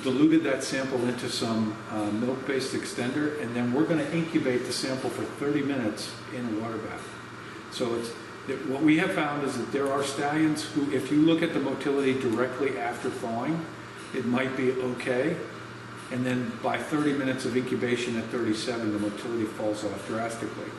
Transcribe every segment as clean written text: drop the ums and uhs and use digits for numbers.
diluted that sample into some milk-based extender, and then we're going to incubate the sample for 30 minutes in a water bath. So what we have found is that there are stallions who, if you look at the motility directly after thawing, it might be okay. And then by 30 minutes of incubation at 37, the motility falls off drastically.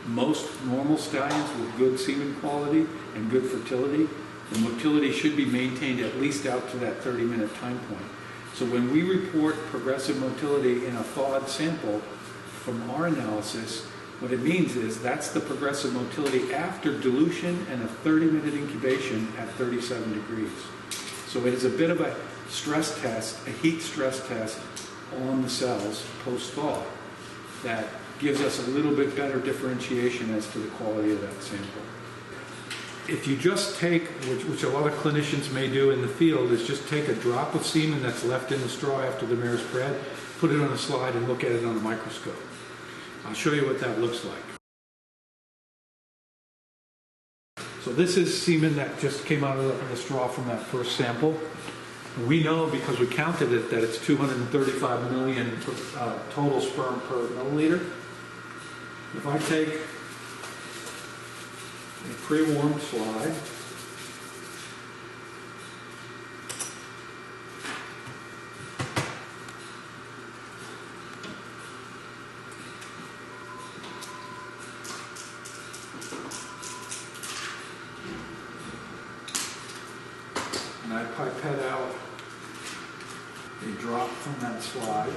Most normal stallions with good semen quality and good fertility, the motility should be maintained at least out to that 30-minute time point. So when we report progressive motility in a thawed sample from our analysis, what it means is that's the progressive motility after dilution and a 30-minute incubation at 37 degrees. So it is a bit of a stress test, a heat stress test on the cells post-thaw that gives us a little bit better differentiation as to the quality of that sample. If you just take, which a lot of clinicians may do in the field, is just take a drop of semen that's left in the straw after the mare is bred, put it on a slide and look at it on a microscope. I'll show you what that looks like. So this is semen that just came out of the straw from that first sample. We know, because we counted it, that it's 235 million total sperm per milliliter. If I take a pre-warmed slide, and I pipette out a drop from that slide,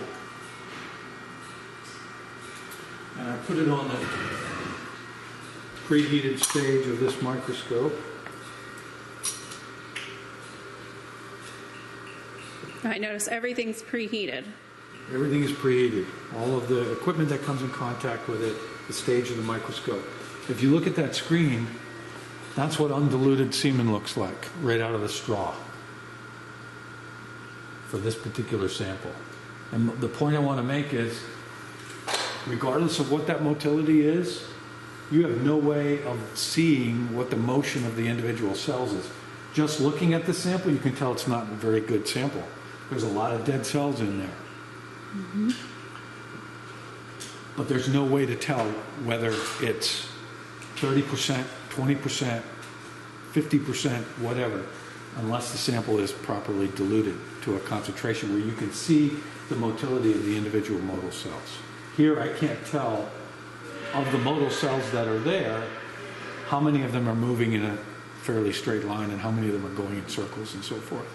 and I put it on the preheated stage of this microscope. I notice everything's preheated. Everything is preheated. All of the equipment that comes in contact with it, the stage of the microscope. If you look at that screen, that's what undiluted semen looks like right out of the straw for this particular sample. And the point I want to make is, regardless of what that motility is, you have no way of seeing what the motion of the individual cells is. Just looking at the sample, you can tell it's not a very good sample. There's a lot of dead cells in there. Mm-hmm. But there's no way to tell whether it's 30%, 20%, 50%, whatever, unless the sample is properly diluted to a concentration where you can see the motility of the individual motile cells. Here I can't tell, of the motile cells that are there, how many of them are moving in a fairly straight line and how many of them are going in circles and so forth.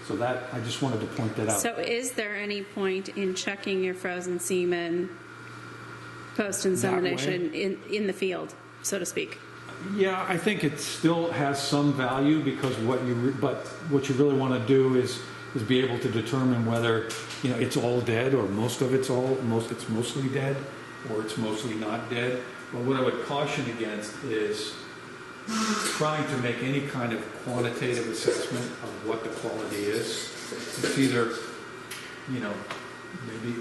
So that, I just wanted to point that out. So is there any point in checking your frozen semen post-insemination in the field, so to speak? Yeah, I think it still has some value, because what you really want to do is be able to determine whether, you know, it's all dead, or most of it's mostly dead, or it's mostly not dead. But what I would caution against is trying to make any kind of quantitative assessment of what the quality is. It's either, you know,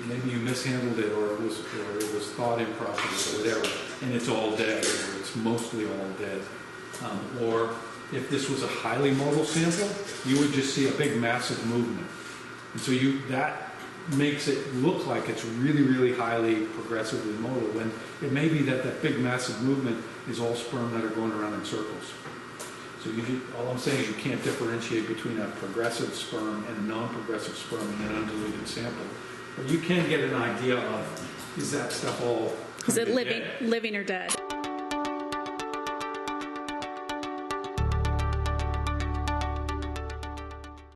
maybe you mishandled it, or it was thought improperly, or whatever, and it's all dead, or it's mostly all dead. Or if this was a highly motile sample, you would just see a big massive movement. And so that makes it look like it's really, really highly progressively motile, when it may be that big massive movement is all sperm that are going around in circles. So all I'm saying is you can't differentiate between a progressive sperm and a non-progressive sperm in an undiluted sample. But you can get an idea of, is that stuff all is it living or dead?